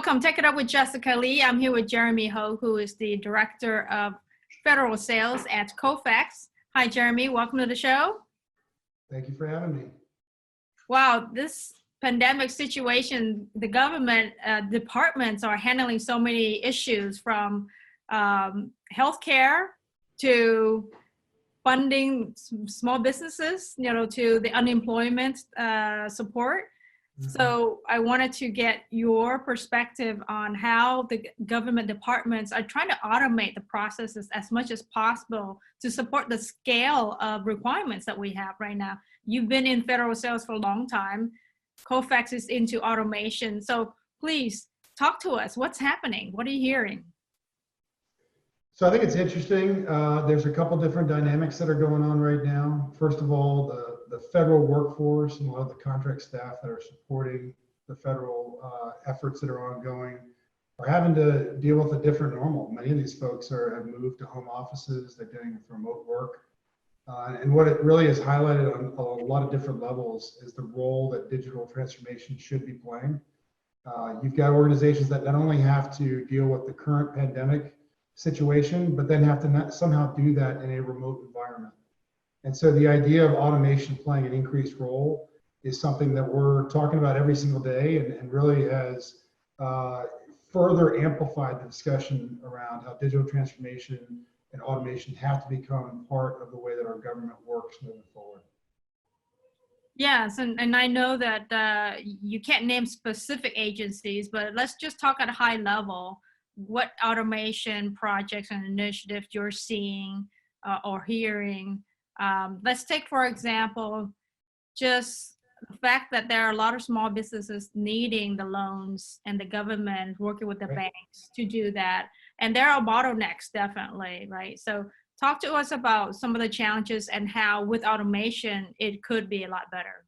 Welcome. Take It Up with Jessica Lee. I'm here with Jeremy Hogg, who is the Director of Federal Sales at Kofax. Hi, Jeremy. Welcome to the show. Thank you for having me. Wow, this pandemic situation, the government departments are handling so many issues, from healthcare to funding small businesses, to the unemployment support. So I wanted to get your perspective on how the government departments are trying to automate the processes as much as possible to support the scale of requirements that we have right now. You've been in federal sales for a long time. Kofax is into automation. So please talk to us. What's happening? What are you hearing? So I think it's interesting. There's a couple different dynamics that are going on right now. First of all, the federal workforce and a lot of the contract staff that are supporting the federal efforts that are ongoing are having to deal with a different normal. Many of these folks have moved to home offices. They're doing remote work. And what it really has highlighted on a lot of different levels is the role that digital transformation should be playing. You've got organizations that not only have to deal with the current pandemic situation, but then have to somehow do that in a remote environment. And so the idea of automation playing an increased role is something that we're talking about every single day, and really has further amplified the discussion around how digital transformation and automation have to become part of the way that our government works moving forward. Yes, and I know that you can't name specific agencies, but let's just talk at a high level. What automation projects and initiatives you're seeing or hearing? Let's take, for example, just the fact that there are a lot of small businesses needing the loans and the government working with the banks to do that. And there are bottlenecks, definitely, right? So talk to us about some of the challenges and how with automation, it could be a lot better.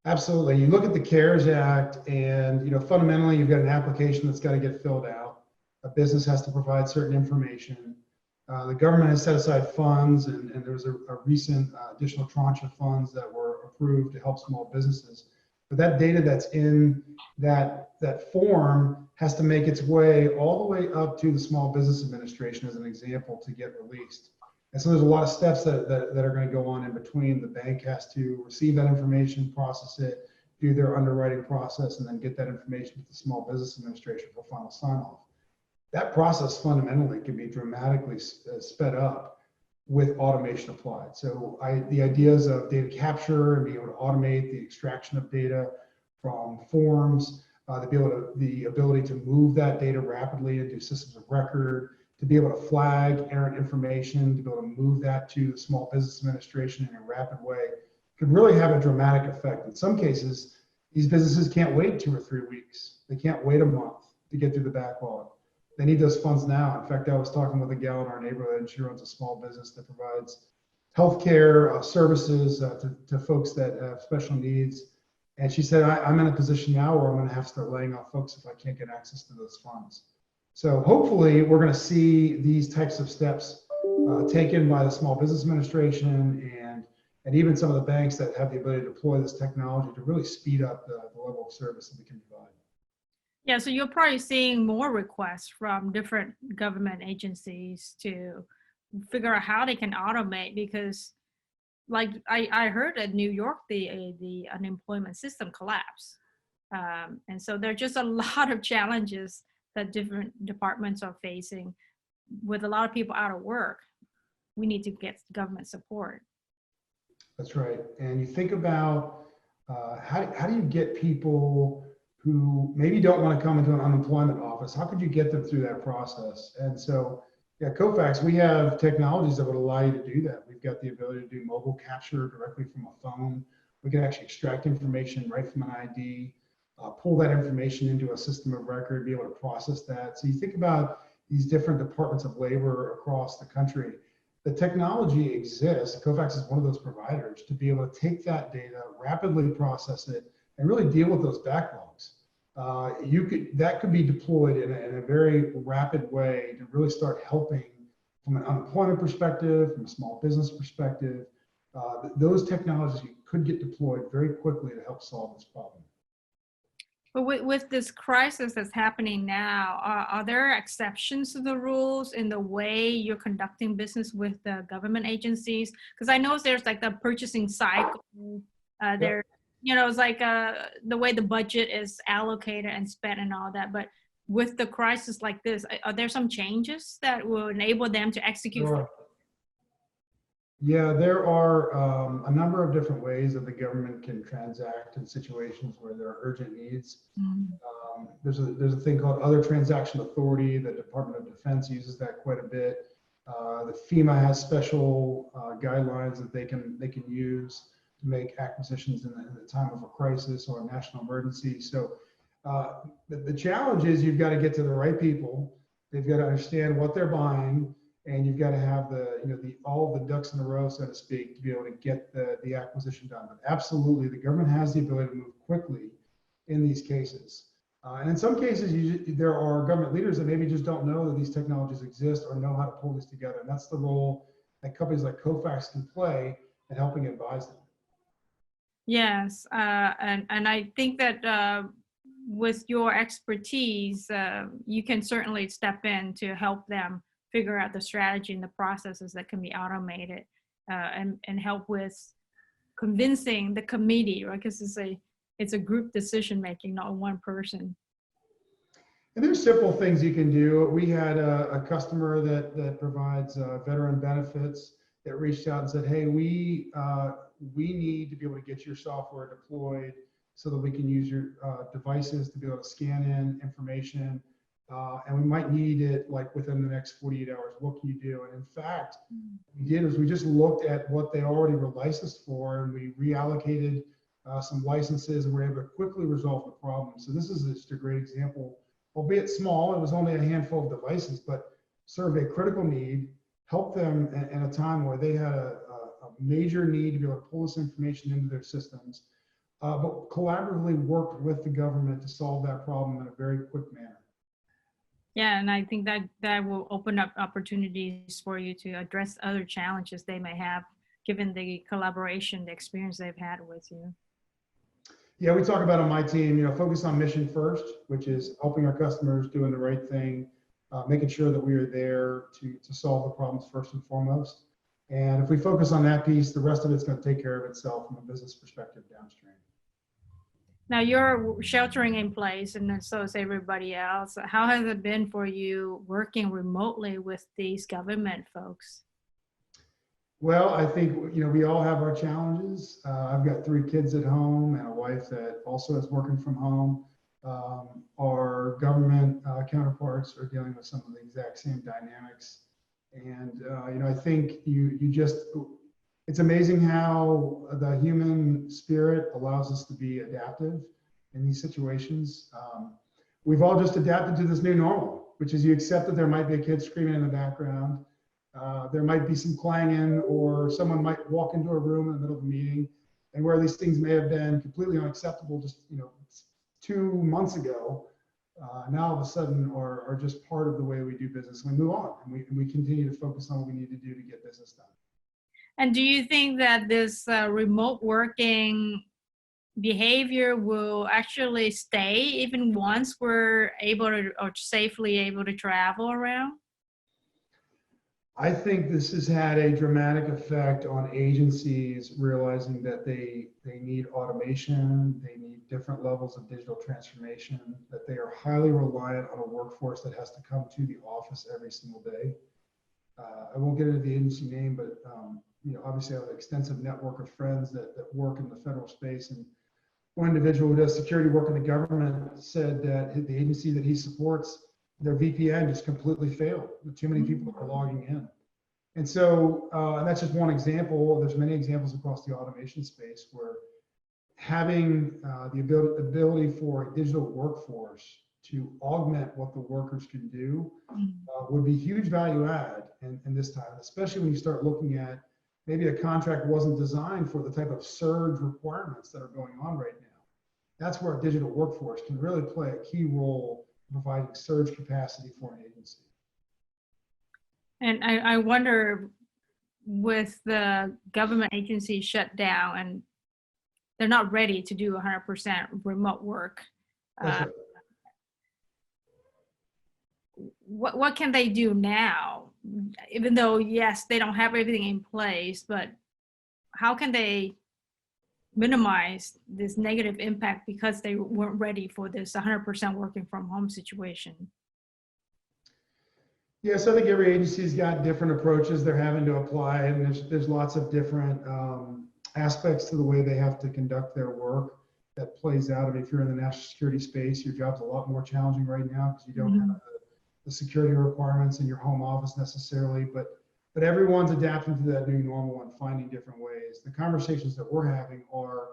Absolutely. You look at the CARES Act and, fundamentally you've got an application that's got to get filled out. A business has to provide certain information. The government has set aside funds, and there was a recent additional tranche of funds that were approved to help small businesses. But that data that's in that form has to make its way all the way up to the Small Business Administration, as an example, to get released. And so there's a lot of steps that are going to go on in between. The bank has to receive that information, process it, do their underwriting process, and then get that information to the Small Business Administration for final sign-off. That process fundamentally can be dramatically sped up with automation applied. So the ideas of data capture and being able to automate the extraction of data from forms, the ability to move that data rapidly into systems of record, to be able to flag errant information, to be able to move that to the Small Business Administration in a rapid way, could really have a dramatic effect. In some cases, these businesses can't wait 2 or 3 weeks. They can't wait a month to get through the backlog. They need those funds now. In fact, I was talking with a gal in our neighborhood, and she runs a small business that provides healthcare services to folks that have special needs. And she said, I'm in a position now where I'm going to have to start laying off folks if I can't get access to those funds. So hopefully we're going to see these types of steps taken by the Small Business Administration and even some of the banks that have the ability to deploy this technology to really speed up the level of service that we can provide. Yeah, so you're probably seeing more requests from different government agencies to figure out how they can automate, because like I heard in New York, the unemployment system collapsed. And so there are just a lot of challenges that different departments are facing. With a lot of people out of work, we need to get government support. That's right. And you think about how do you get people who maybe don't want to come into an unemployment office? How could you get them through that process? And so, at Kofax, we have technologies that would allow you to do that. We've got the ability to do mobile capture directly from a phone. We can actually extract information right from an ID, pull that information into a system of record, be able to process that. So you think about these different departments of labor across the country. The technology exists. Kofax is one of those providers to be able to take that data, rapidly process it, and really deal with those backlogs. That could be deployed in a very rapid way to really start helping from an unemployment perspective, from a small business perspective. Those technologies could get deployed very quickly to help solve this problem. But with this crisis that's happening now, are there exceptions to the rules in the way you're conducting business with the government agencies? Because I know there's like the purchasing cycle. Yep. There, it's like the way the budget is allocated and spent and all that. But with the crisis like this, are there some changes that will enable them to execute? Sure. Yeah, there are a number of different ways that the government can transact in situations where there are urgent needs. Mhm. There's a thing called Other Transaction Authority. The Department of Defense uses that quite a bit. The FEMA has special guidelines that they can use to make acquisitions in the time of a crisis or a national emergency. So the challenge is you've got to get to the right people. They've got to understand what they're buying, and you've got to have all the ducks in a row, so to speak, to be able to get the acquisition done. But absolutely, the government has the ability to move quickly in these cases. And in some cases, there are government leaders that maybe just don't know that these technologies exist or know how to pull these together. And that's the role that companies like Kofax can play in helping advise them. Yes, and I think that with your expertise, you can certainly step in to help them figure out the strategy and the processes that can be automated, and help with convincing the committee, right? Because it's a group decision making, not one person. And there's simple things you can do. We had a customer that provides veteran benefits that reached out and said, "Hey, we need to be able to get your software deployed so that we can use your devices to be able to scan in information, and we might need it like within the next 48 hours. What can you do?" And in fact, we just looked at what they already were licensed for, and we reallocated some licenses, and we're able to quickly resolve the problem. So this is just a great example, albeit small. It was only a handful of devices, but served a critical need, helped them in a time where they had a major need to be able to pull this information into their systems, but collaboratively worked with the government to solve that problem in a very quick manner. Yeah, and I think that will open up opportunities for you to address other challenges they may have, given the collaboration, the experience they've had with you. Yeah, we talk about on my team, focus on mission first, which is helping our customers, doing the right thing, making sure that we are there to solve the problems first and foremost. And if we focus on that piece, the rest of it's going to take care of itself from a business perspective downstream. Now you're sheltering in place, and then so is everybody else. How has it been for you working remotely with these government folks? Well, I think, we all have our challenges. I've got 3 kids at home and a wife that also is working from home. Our government counterparts are dealing with some of the exact same dynamics. And, I think it's amazing how the human spirit allows us to be adaptive in these situations. We've all just adapted to this new normal, which is you accept that there might be a kid screaming in the background. There might be some clanging, or someone might walk into a room in the middle of a meeting, and where these things may have been completely unacceptable just 2 months ago, now all of a sudden are just part of the way we do business. We move on, and we continue to focus on what we need to do to get business done. And do you think that this remote working behavior will actually stay even once we're able to, or safely able to travel around? I think this has had a dramatic effect on agencies realizing that they need automation, they need different levels of digital transformation, that they are highly reliant on a workforce that has to come to the office every single day. I won't get into the agency name, but obviously I have an extensive network of friends that work in the federal space. And one individual who does security work in the government said that the agency that he supports, their VPN just completely failed. Too many people are logging in. And so, and that's just one example. There's many examples across the automation space where having the ability for a digital workforce to augment what the workers can do would be huge value add in this time, especially when you start looking at maybe a contract wasn't designed for the type of surge requirements that are going on right now. That's where a digital workforce can really play a key role in providing surge capacity for an agency. And I wonder, with the government agencies shut down and they're not ready to do 100% remote work, That's Uh, right. what can they do now? Even though, yes, they don't have everything in place, but how can they minimize this negative impact because they weren't ready for this 100% working from home situation? Yes, I think every agency's got different approaches they're having to apply, and there's lots of different aspects to the way they have to conduct their work that plays out. I mean, if you're in the national security space, your job's a lot more challenging right now because you don't have Mhm. the security requirements in your home office necessarily, but everyone's adapting to that new normal and finding different ways. The conversations that we're having are,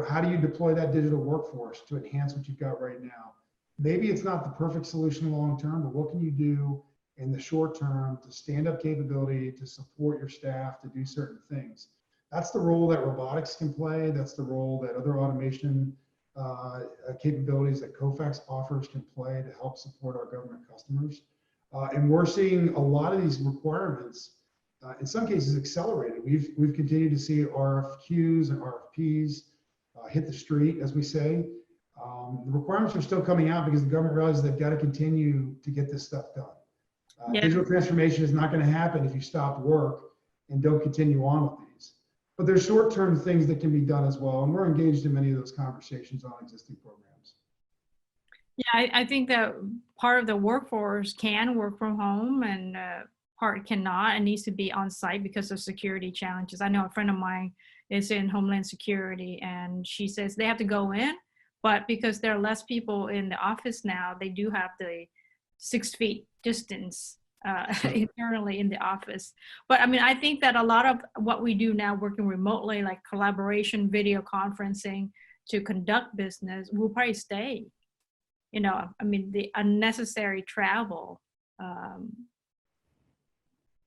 how do you deploy that digital workforce to enhance what you've got right now? Maybe it's not the perfect solution long term, but what can you do in the short term to stand up capability, to support your staff, to do certain things? That's the role that robotics can play. That's the role that other automation capabilities that Kofax offers can play to help support our government customers. And we're seeing a lot of these requirements, in some cases, accelerated. We've continued to see RFQs and RFPs hit the street, as we say. The requirements are still coming out because the government realizes they've got to continue to get this stuff done. Yeah. Digital transformation is not going to happen if you stop work and don't continue on with these. But there's short-term things that can be done as well, and we're engaged in many of those conversations on existing programs. Yeah, I think that part of the workforce can work from home and part cannot and needs to be on site because of security challenges. I know a friend of mine is in Homeland Security and she says they have to go in, but because there are less people in the office now, they do have the 6 feet distance internally in the office. But I mean, I think that a lot of what we do now working remotely, like collaboration, video conferencing to conduct business, will probably stay. I mean, the unnecessary travel.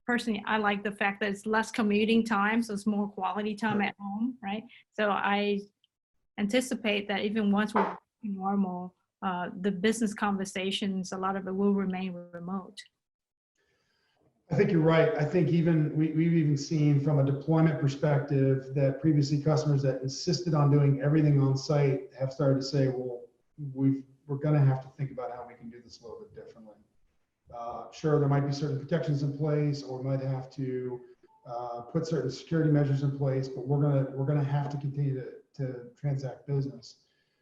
Personally, I like the fact that it's less commuting time, so it's more quality time at home, right? So I anticipate that even once we're back to normal, the business conversations, a lot of it will remain remote. I think you're right. I think we've even seen from a deployment perspective that previously customers that insisted on doing everything on site have started to say, well, we're going to have to think about how we can do this a little bit differently. Sure, there might be certain protections in place, or we might have to put certain security measures in place, but we're gonna have to continue to transact business.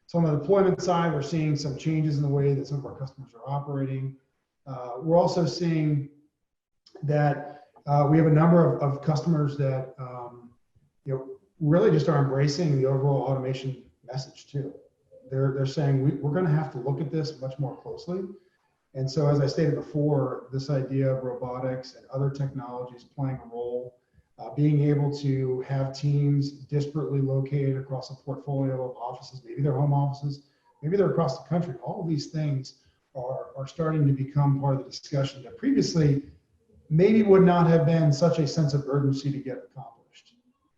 So on the deployment side, we're seeing some changes in the way that some of our customers are operating. We're also seeing that we have a number of customers that really just are embracing the overall automation message too. They're saying we're going to have to look at this much more closely. And so, as I stated before, this idea of robotics and other technologies playing a role, being able to have teams disparately located across a portfolio of offices, maybe they're home offices, maybe they're across the country. All of these things are starting to become part of the discussion that previously maybe would not have been such a sense of urgency to get accomplished.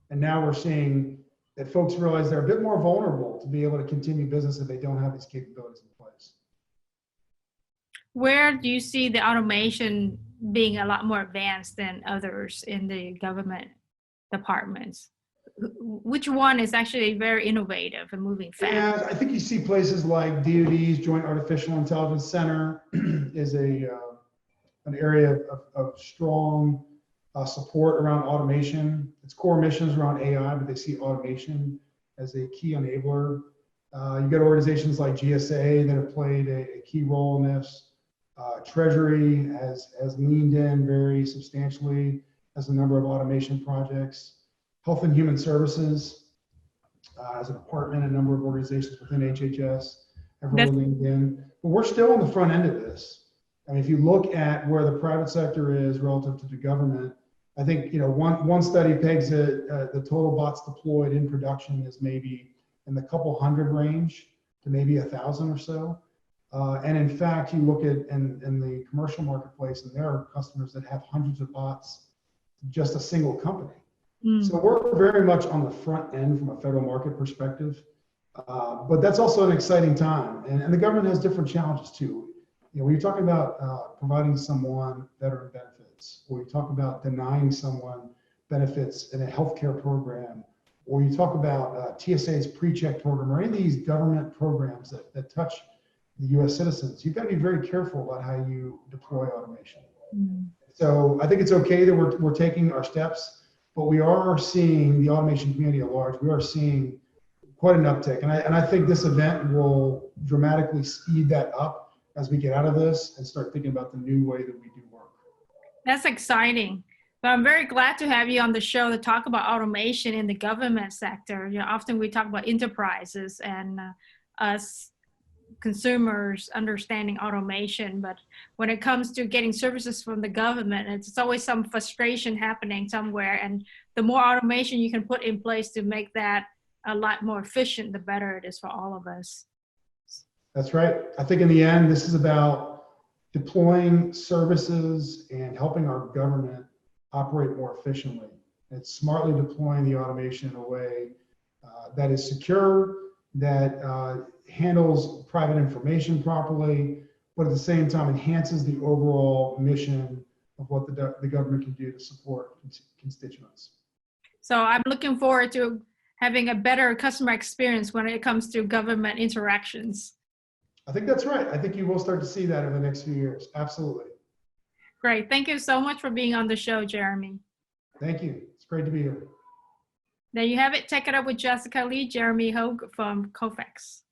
And now we're seeing that folks realize they're a bit more vulnerable to be able to continue business if they don't have these capabilities in place. Where do you see the automation being a lot more advanced than others in the government departments? Which one is actually very innovative and moving fast? Yeah, I think you see places like DoD's Joint Artificial Intelligence Center is an area of strong support around automation. Its core mission is around AI, but they see automation as a key enabler. You've got organizations like GSA that have played a key role in this. Treasury has leaned in very substantially, has a number of automation projects. Health and Human Services as a department, a number of organizations within HHS have really leaned in. But we're still on the front end of this. I mean, if you look at where the private sector is relative to the government, I think one study pegs it, the total bots deployed in production is maybe in the couple hundred range to maybe 1,000 or so. And in fact, you look at in the commercial marketplace, and there are customers that have hundreds of bots, just a single company. So we're very much on the front end from a federal market perspective. But that's also an exciting time. And the government has different challenges too. When you're talking about providing someone veteran benefits, or you talk about denying someone benefits in a healthcare program, or you talk about TSA's pre-check program, or any of these government programs that touch the U.S. citizens, you've got to be very careful about how you deploy automation. Mm. So I think it's okay that we're taking our steps, but we are seeing the automation community at large. We are seeing quite an uptick, and I think this event will dramatically speed that up as we get out of this and start thinking about the new way that we do work. That's exciting. But I'm very glad to have you on the show to talk about automation in the government sector. You know, often we talk about enterprises and us consumers understanding automation, but when it comes to getting services from the government, it's always some frustration happening somewhere. And the more automation you can put in place to make that a lot more efficient, the better it is for all of us. That's right. I think in the end, this is about deploying services and helping our government operate more efficiently. It's smartly deploying the automation in a way that is secure, that handles private information properly, but at the same time enhances the overall mission of what the government can do to support constituents. So I'm looking forward to having a better customer experience when it comes to government interactions. I think that's right. I think you will start to see that in the next few years. Absolutely. Great. Thank you so much for being on the show, Jeremy. Thank you. It's great to be here. There you have it. Take it up with Jessica Lee, Jeremy Hogg from Kofax.